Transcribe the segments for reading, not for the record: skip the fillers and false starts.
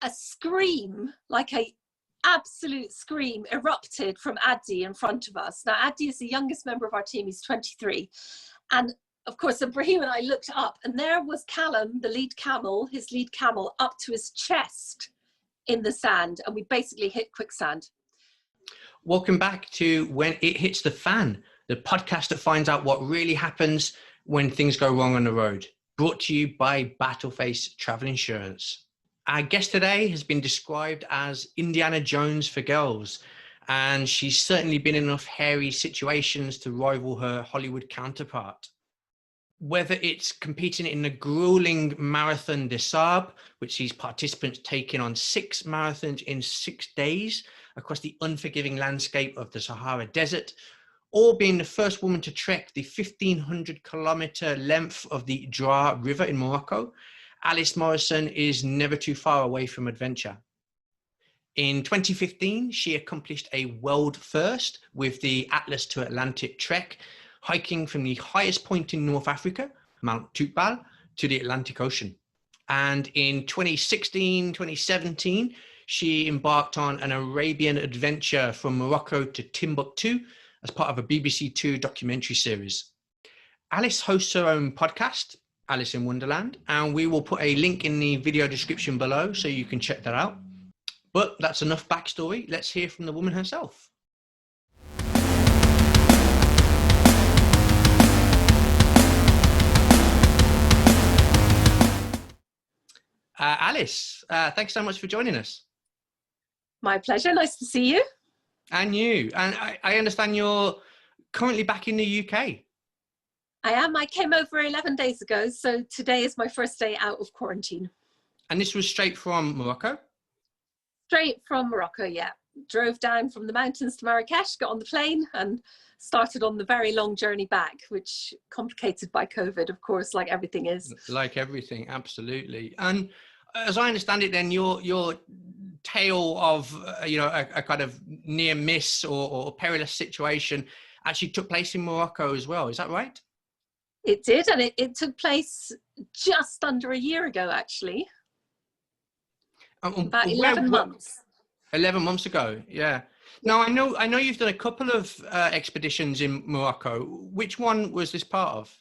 a scream, like a absolute scream, erupted from Addy in front of us. Now, Addy is the youngest member of our team. He's 23. And of course, Ibrahim and I looked up, and there was Callum, the lead camel, his lead camel, up to his chest in the sand. And we basically hit quicksand. Welcome back to When It Hits the Fan, the podcast that finds out what really happens when things go wrong on the road. Brought to you by Battleface Travel Insurance. Our guest today has been described as Indiana Jones for girls, and she's certainly been in enough hairy situations to rival her Hollywood counterpart. Whether it's competing in the grueling Marathon des Sables, which sees participants taking on 6 marathons in 6 days across the unforgiving landscape of the Sahara Desert, or being the first woman to trek the 1,500-kilometer length of the Dra River in Morocco, Alice Morrison is never too far away from adventure. In 2015, she accomplished a world first with the Atlas to Atlantic trek, hiking from the highest point in North Africa, Mount Toubkal, to the Atlantic Ocean. And in 2016-2017, she embarked on an Arabian adventure from Morocco to Timbuktu as part of a BBC Two documentary series. Alice hosts her own podcast, Alice in Wonderland, and we will put a link in the video description below so you can check that out. But that's enough backstory. Let's hear from the woman herself. Alice, thanks so much for joining us. My pleasure. Nice to see you. And you. And I understand you're currently back in the UK. I am. I came over 11 days ago, so today is my first day out of quarantine. And this was straight from Morocco? Straight from Morocco, yeah. Drove down from the mountains to Marrakesh, got on the plane and started on the very long journey back, which complicated by COVID, of course, like everything is. Like everything, absolutely. And as I understand it, then your tale of a kind of near miss or perilous situation actually took place in Morocco as well. Is that right? It did, and it took place just under a year ago, actually. About 11 months. 11 months ago, yeah. Now, I know you've done a couple of expeditions in Morocco. Which one was this part of?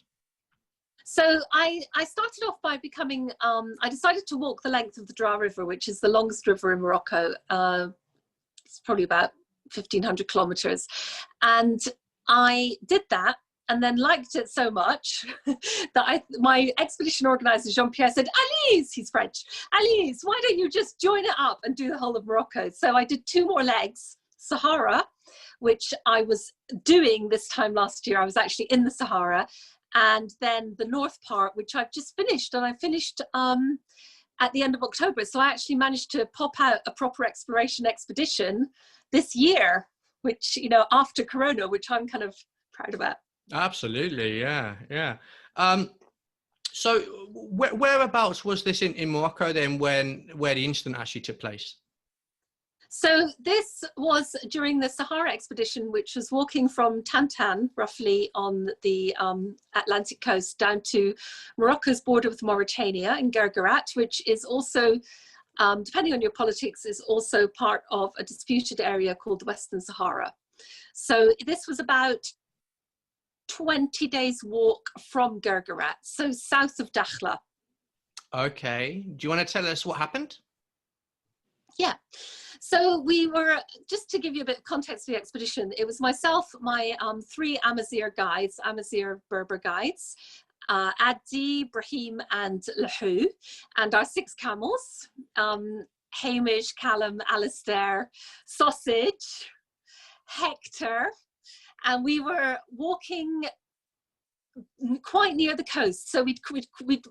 So I started off by becoming, I decided to walk the length of the Dra River, which is the longest river in Morocco. It's probably about 1,500 kilometers. And I did that and then liked it so much that my expedition organizer, Jean-Pierre, said, Alice, he's French, Alice, why don't you just join it up and do the whole of Morocco? So I did 2 more legs, Sahara, which I was doing this time last year. I was actually in the Sahara. And then the north part, which I've just finished, and I finished at the end of October. So I actually managed to pop out a proper exploration expedition this year, which, after Corona, which I'm kind of proud about. Absolutely, yeah. So whereabouts was this in Morocco then, where the incident actually took place? So this was during the Sahara expedition, which was walking from Tantan, roughly on the Atlantic coast, down to Morocco's border with Mauritania in Guerguerat, which is also, depending on your politics, is also part of a disputed area called the Western Sahara. So this was about 20 days walk from Guerguerat, so south of Dakhla. Okay. Do you want to tell us what happened? Yeah. So we were, just to give you a bit of context for the expedition, it was myself, my 3 Amazigh guides, Amazigh Berber guides, Addi, Brahim and Lahu, and our 6 camels, Hamish, Callum, Alistair, Sausage, Hector, and we were walking quite near the coast. So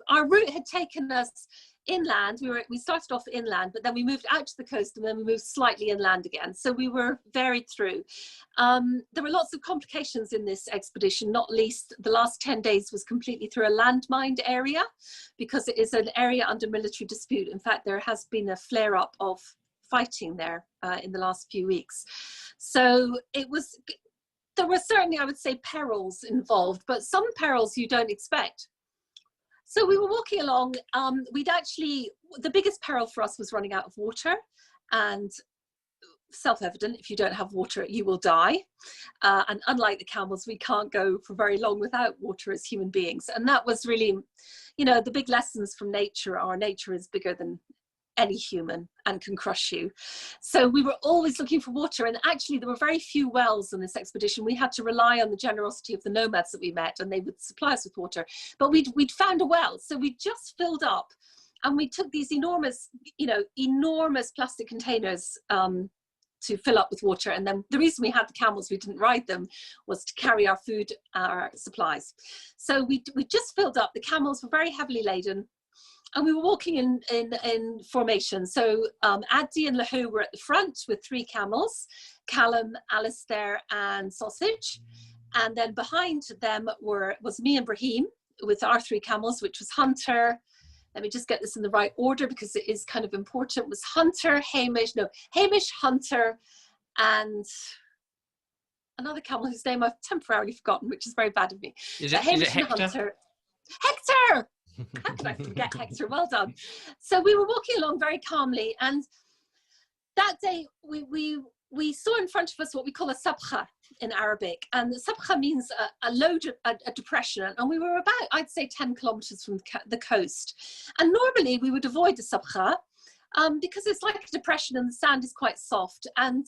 our route had taken us inland. We started off inland, but then we moved out to the coast and then we moved slightly inland again. So we were varied through. There were lots of complications in this expedition, not least the last 10 days was completely through a landmined area because it is an area under military dispute. In fact, there has been a flare-up of fighting there in the last few weeks. So there were certainly, I would say, perils involved, but some perils you don't expect. So we were walking along. The biggest peril for us was running out of water, and self-evident, if you don't have water, you will die. And unlike the camels, we can't go for very long without water as human beings. And that was really, the big lessons from nature are nature is bigger than any human and can crush you. So we were always looking for water, and actually there were very few wells on this expedition. We had to rely on the generosity of the nomads that we met, and they would supply us with water. But we'd found a well, so we just filled up, and we took these enormous plastic containers to fill up with water. And then the reason we had the camels, we didn't ride them, was to carry our food, our supplies. So we just filled up. The camels were very heavily laden, and we were walking in formation. So Addi and Lahu were at the front with 3 camels, Callum, Alistair and Sausage. And then behind them was me and Brahim with our 3 camels, which was Hunter. Let me just get this in the right order because it is kind of important. It was Hunter, Hamish, Hunter, and another camel whose name I've temporarily forgotten, which is very bad of me. Is it Hector? Hunter. Hector! How could I forget Hector? Well done. So we were walking along very calmly, and that day we saw in front of us what we call a sabkha in Arabic, and the sabkha means a depression, and we were about, I'd say, 10 kilometers from the coast. And normally we would avoid the sabkha because it's like a depression and the sand is quite soft. And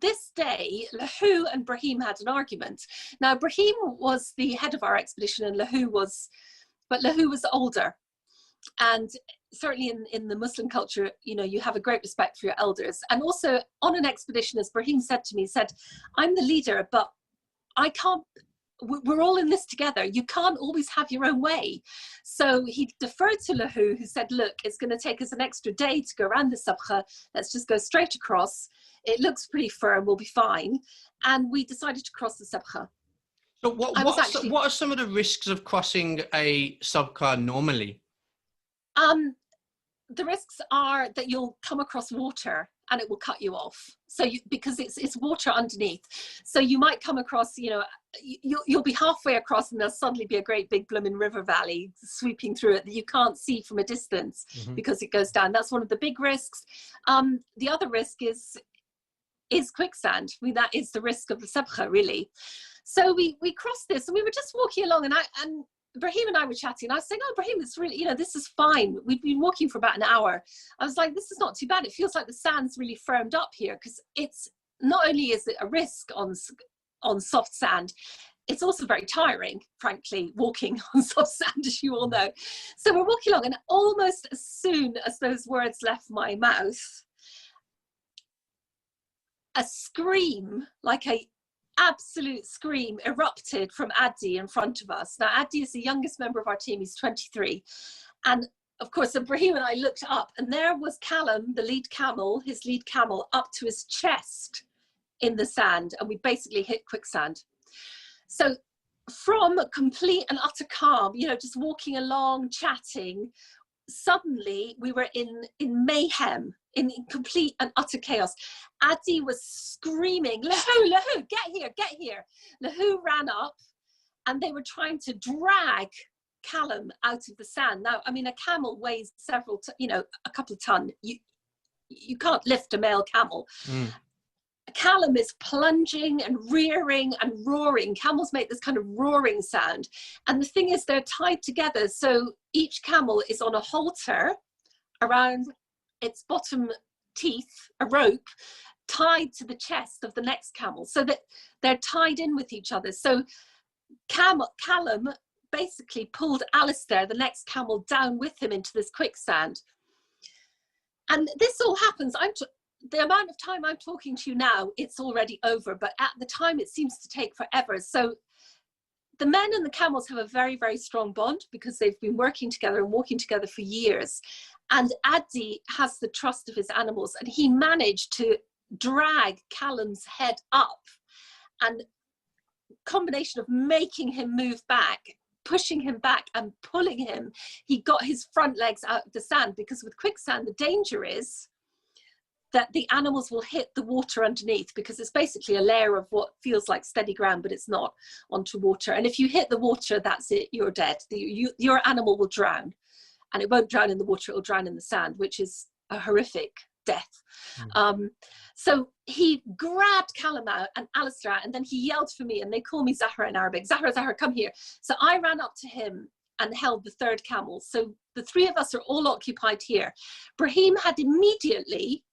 this day, Lahu and Brahim had an argument. Now, Brahim was the head of our expedition, and Lahu was older. And certainly in the Muslim culture, you have a great respect for your elders. And also on an expedition, as Brahim said to me, I'm the leader, but we're all in this together. You can't always have your own way. So he deferred to Lahu, who said, look, it's going to take us an extra day to go around the sabkha. Let's just go straight across. It looks pretty firm. We'll be fine. And we decided to cross the sabkha. So what are some of the risks of crossing a sabkha normally? The risks are that you'll come across water and it will cut you off. So because it's water underneath. So you might come across, you'll be halfway across and there'll suddenly be a great big blooming river valley sweeping through it that you can't see from a distance because it goes down. That's one of the big risks. The other risk is quicksand. I mean, that is the risk of the sabkha, really. So we crossed this, and we were just walking along, and Brahim and I were chatting, and I was saying, oh, Brahim, it's really, this is fine. We've been walking for about an hour. I was like, this is not too bad. It feels like the sand's really firmed up here, because it's not only is it a risk on soft sand, it's also very tiring, frankly, walking on soft sand, as you all know. So we're walking along, and almost as soon as those words left my mouth, a scream, like a absolute scream, erupted from Addi in front of us. Now, Addi is the youngest member of our team. He's 23. And of course, Ibrahim and I looked up, and there was Callum, the lead camel, his lead camel, up to his chest in the sand. And we basically hit quicksand. So from complete and utter calm, just walking along, chatting, suddenly we were in mayhem, in complete and utter chaos. Addi was screaming, Lahu, get here. Lahu ran up, and they were trying to drag Callum out of the sand. Now, I mean, a camel weighs a couple of ton. You can't lift a male camel. Callum is plunging and rearing and roaring. Camels make this kind of roaring sound. And the thing is, they're tied together. So each camel is on a halter around its bottom teeth, a rope tied to the chest of the next camel, so that they're tied in with each other. So Callum basically pulled Alistair, the next camel, down with him into this quicksand. And this all happens. The amount of time I'm talking to you now, it's already over, but at the time it seems to take forever. So the men and the camels have a very, very strong bond because they've been working together and walking together for years. And Addi has the trust of his animals, and he managed to drag Callum's head up, and combination of making him move back, pushing him back and pulling him, he got his front legs out of the sand, because with quicksand, the danger is that the animals will hit the water underneath, because it's basically a layer of what feels like steady ground, but it's not, onto water. And if you hit the water, that's it, you're dead. Your animal will drown, and it won't drown in the water, it will drown in the sand, which is a horrific death. So he grabbed Callum out and Alistair out, and then he yelled for me, and they call me Zahra in Arabic. Zahra, Zahra, come here. So I ran up to him and held the third camel. So the three of us are all occupied here. Brahim had immediately,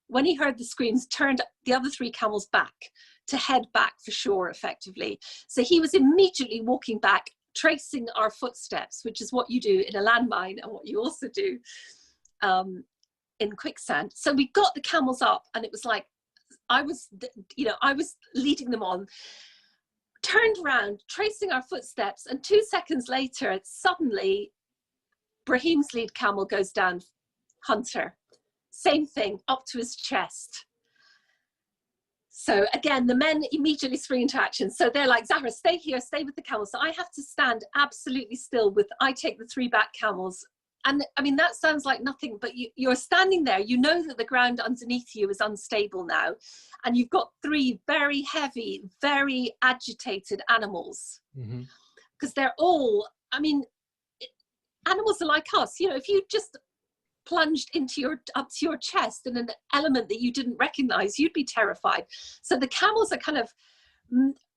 when he heard the screams, turned the other three camels back to head back for shore, effectively. So he was immediately walking back, tracing our footsteps, which is what you do in a landmine and what you also do in quicksand. So we got the camels up, and it was like, I was leading them on, turned around, tracing our footsteps, and 2 seconds later, suddenly Brahim's lead camel goes down, Hunter. Same thing, up to his chest. So again, the men immediately spring into action. So they're like, Zahra, stay here, stay with the camels. So I have to stand absolutely still I take the 3 back camels. And I mean, that sounds like nothing, but you're standing there, you know that the ground underneath you is unstable now. And you've got 3 very heavy, very agitated animals. Because they're all, I mean, animals are like us. You know, if you just plunged up to your chest in an element that you didn't recognize, you'd be terrified. So the camels are kind of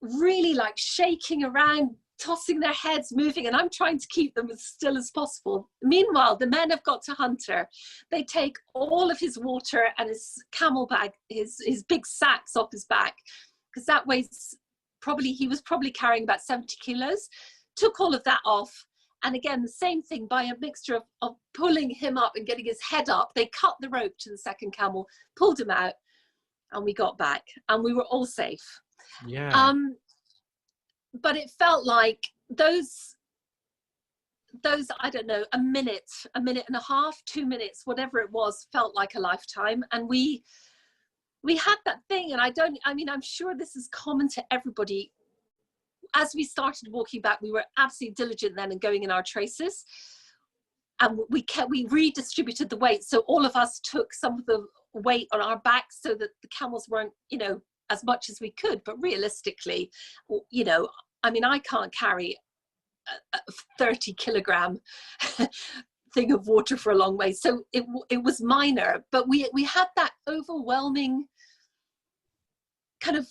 really like shaking around, tossing their heads, moving, and I'm trying to keep them as still as possible. Meanwhile, the men have got to Hunter. They take all of his water and his camel bag, his big sacks off his back, because that weighs he was probably carrying about 70 kilos, took all of that off. And again, the same thing, by a mixture of pulling him up and getting his head up, they cut the rope to the second camel, pulled him out, and we got back, and we were all safe. Yeah. But it felt like those, I don't know, a minute and a half, 2 minutes, whatever it was, felt like a lifetime. And we had that thing, and I'm sure this is common to everybody. As we started walking back, we were absolutely diligent then in going in our traces. And we redistributed the weight. So all of us took some of the weight on our backs so that the camels weren't, as much as we could. But realistically, I mean, I can't carry a 30 kilogram thing of water for a long way. So it was minor, but we had that overwhelming kind of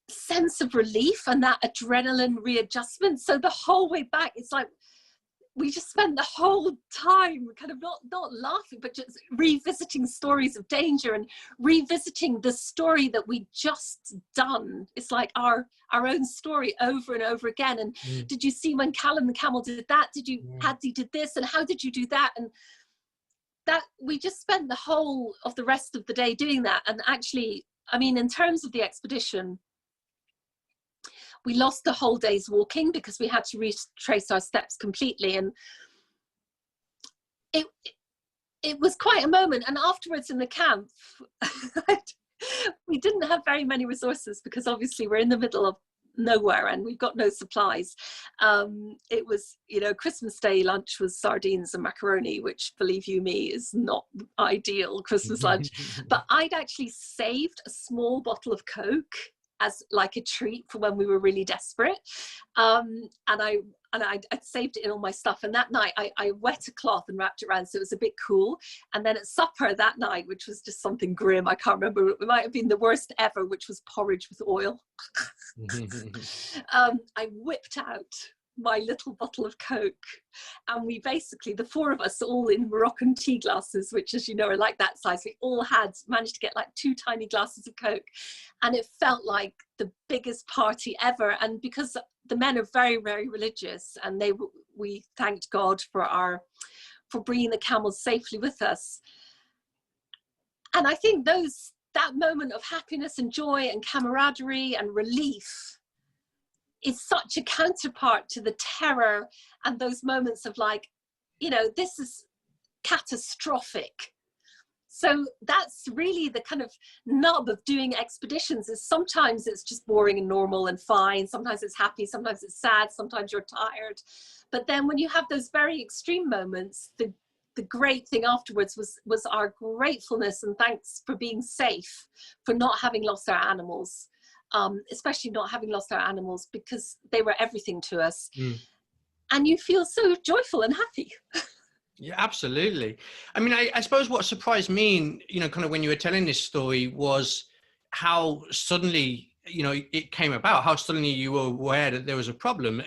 sense of relief and that adrenaline readjustment. So the whole way back, it's like we just spent the whole time kind of not laughing, but just revisiting stories of danger and revisiting the story that we just done. It's like our own story over and over again. And did you see when Callum the camel did that? Addy did this, and how did you do that? And that we just spent the whole of the rest of the day doing that. And actually, I mean, in terms of the expedition, we lost the whole day's walking because we had to retrace our steps completely. And it was quite a moment. And afterwards in the camp, we didn't have very many resources because obviously we're in the middle of nowhere and we've got no supplies. It was, Christmas Day lunch was sardines and macaroni, which, believe you me, is not ideal Christmas lunch. But I'd actually saved a small bottle of Coke as like a treat for when we were really desperate. And I'd saved it in all my stuff. And that night I wet a cloth and wrapped it around so it was a bit cool. And then at supper that night, which was just something grim, I can't remember, it might have been the worst ever, which was porridge with oil. I whipped out my little bottle of Coke, and we basically, the 4 of us, all in Moroccan tea glasses, which, as you know, are like that size, we all managed to get like 2 tiny glasses of Coke, and it felt like the biggest party ever. And because the men are very, very religious, and we thanked God for bringing the camels safely with us. And I think that moment of happiness and joy and camaraderie and relief is such a counterpart to the terror and those moments of like, this is catastrophic. So that's really the kind of nub of doing expeditions, is sometimes it's just boring and normal and fine. Sometimes it's happy, sometimes it's sad, sometimes you're tired. But then when you have those very extreme moments, the great thing afterwards was our gratefulness and thanks for being safe, for not having lost our animals, especially not having lost our animals, because they were everything to us. And you feel so joyful and happy. Yeah, absolutely. I mean, I suppose what surprised me, kind of when you were telling this story, was how suddenly, it came about, how suddenly you were aware that there was a problem.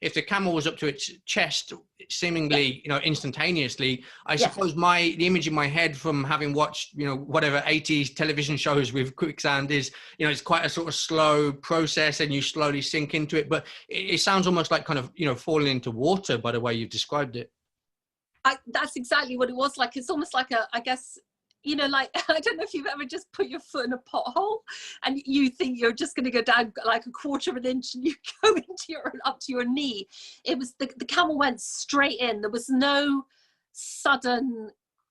If the camel was up to its chest, seemingly, instantaneously, I suppose the image in my head from having watched, whatever 80s television shows with Quicksand is, it's quite a sort of slow process and you slowly sink into it. But it sounds almost like kind of, falling into water by the way you've described it. That's exactly what it was like. It's almost like I guess, like, I don't know if you've ever just put your foot in a pothole and you think you're just going to go down like a quarter of an inch and you go up to your knee. It was the camel went straight in. There was no sudden,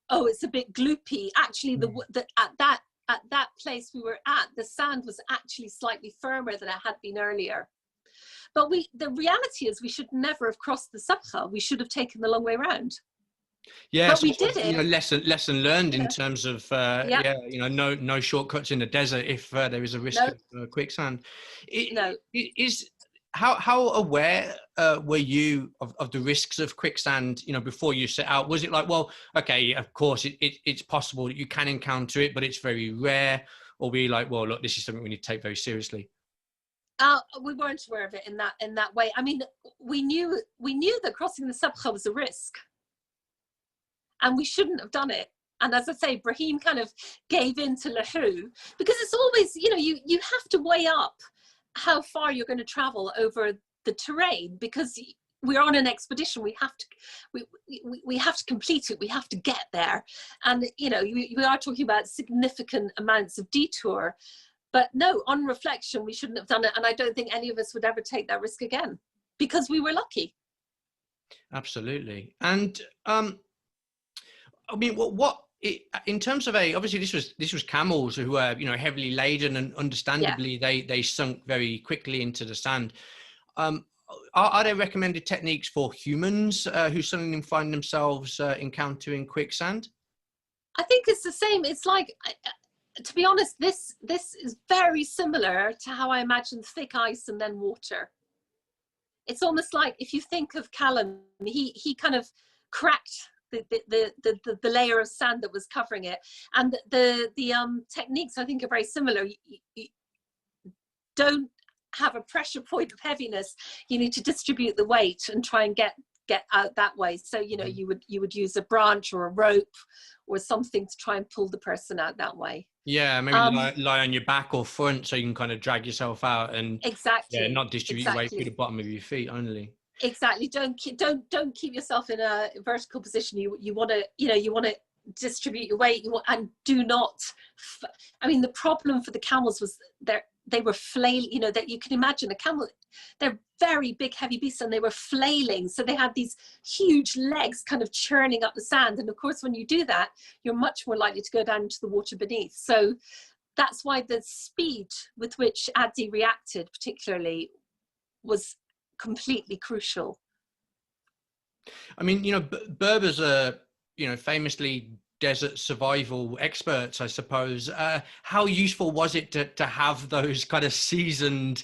oh, it's a bit gloopy. Actually, at that place we were at, the sand was actually slightly firmer than it had been earlier. But the reality is we should never have crossed the Sabha. We should have taken the long way round. Yeah, but so we did it. Lesson learned in terms of no shortcuts in the desert if there is a risk of quicksand. How aware were you of the risks of quicksand? Before you set out, was it like, well, okay, of course it's possible that you can encounter it, but it's very rare, or were you like, well, look, this is something we need to take very seriously? We weren't aware of it in that way. I mean, we knew that crossing the Sabha was a risk. And we shouldn't have done it. And as I say, Brahim kind of gave in to Lahu, because it's always, you have to weigh up how far you're going to travel over the terrain, because we're on an expedition. We have to complete it. We have to get there. And, we are talking about significant amounts of detour. But no, on reflection, we shouldn't have done it. And I don't think any of us would ever take that risk again, because we were lucky. Absolutely. And, I mean, in terms of obviously this was camels who were, heavily laden, and understandably they sunk very quickly into the sand. Are there recommended techniques for humans who suddenly find themselves encountering quicksand? I think it's the same. It's like, to be honest, this is very similar to how I imagine thick ice and then water. It's almost like, if you think of Callum, he kind of cracked the layer of sand that was covering it, and the techniques I think are very similar. You don't have a pressure point of heaviness. You need to distribute the weight and try and get out that way. So you would use a branch or a rope or something to try and pull the person out that way. Yeah, maybe lie on your back or front so you can kind of drag yourself out, and not distribute your weight through the bottom of your feet only. Exactly. Don't keep yourself in a vertical position. You want to distribute your weight. And do not. I mean, the problem for the camels was they were flailing. That you can imagine a camel. They're very big, heavy beasts, and they were flailing. So they had these huge legs kind of churning up the sand. And of course, when you do that, you're much more likely to go down into the water beneath. So that's why the speed with which Adi reacted, particularly, was completely crucial. I mean, Berbers are, famously desert survival experts, I suppose. How useful was it to have those kind of seasoned,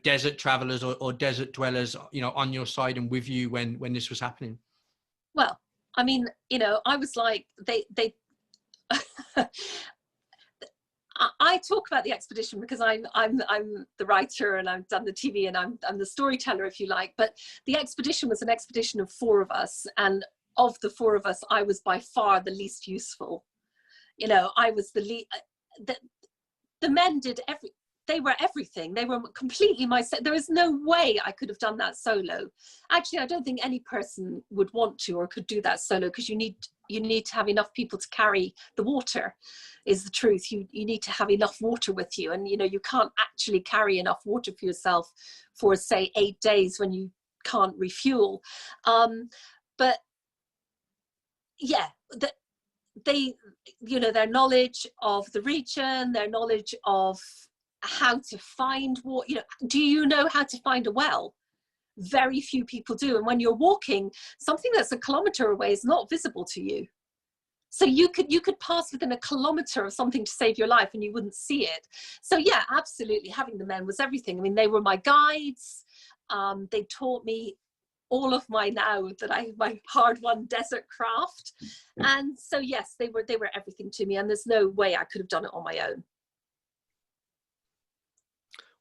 desert travelers or desert dwellers, on your side and with you when this was happening? Well, I mean, I was like, they I talk about the expedition because I'm the writer, and I've done the TV, and I'm the storyteller, if you like. But the expedition was an expedition of 4 of us, and of the 4 of us, I was by far the least useful. I was the men did they were everything. They were completely myself. There is no way I could have done that solo. Actually, I don't think any person would want to or could do that solo, because you need to have enough people to carry the water, is the truth. You need to have enough water with you, and you can't actually carry enough water for yourself for, say, 8 days when you can't refuel. But yeah, they their knowledge of the region, their knowledge of how to find water. Do you know how to find a well? very few people do. And when you're walking, something that's a kilometer away is not visible to you. So you could pass within a kilometer of something to save your life and you wouldn't see it. So yeah, absolutely, having the men was everything. I mean, they were my guides. They taught me all of my hard-won desert craft. And so yes, they were everything to me, and there's no way I could have done it on my own.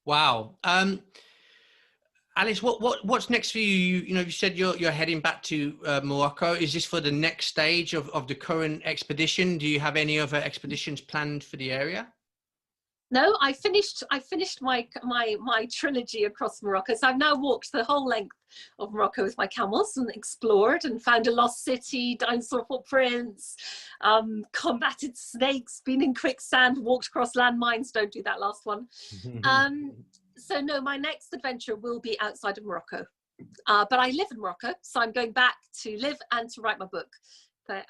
Wow. Alice, what's next for you? You know, you said you're heading back to Morocco. Is this for the next stage of the current expedition? Do you have any other expeditions planned for the area? No, I finished my trilogy across Morocco. So I've now walked the whole length of Morocco with my camels and explored and found a lost city, dinosaur footprints, combated snakes, been in quicksand, walked across landmines. Don't do that last one. So no, my next adventure will be outside of Morocco. But I live in Morocco, so I'm going back to live and to write my book.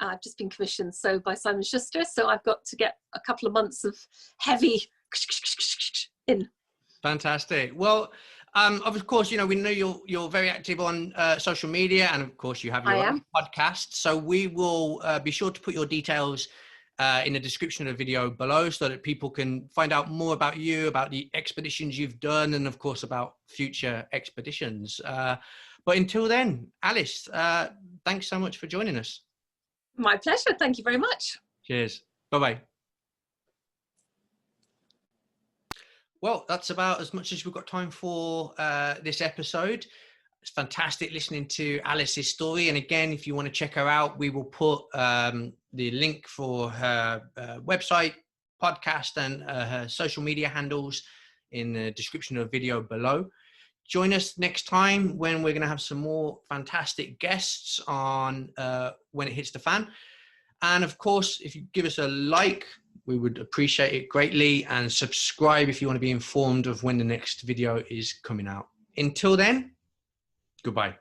I've just been commissioned by Simon Schuster, so I've got to get a couple of months of heavy in. Fantastic. Well, of course, you know, we know you're very active on social media, and of course you have your own podcast. So we will be sure to put your details in the description of the video below, so that people can find out more about you, about the expeditions you've done, and of course about future expeditions. But until then, Alice, thanks so much for joining us. My pleasure. Thank you very much. Cheers. Bye-bye. Well, that's about as much as we've got time for this episode. It's fantastic listening to Alice's story. And again, if you want to check her out, we will put the link for her website, podcast, and her social media handles in the description of the video below. Join us next time when we're going to have some more fantastic guests on When It Hits the Fan. And of course, if you give us a like, we would appreciate it greatly, and subscribe if you want to be informed of when the next video is coming out. Until then, goodbye.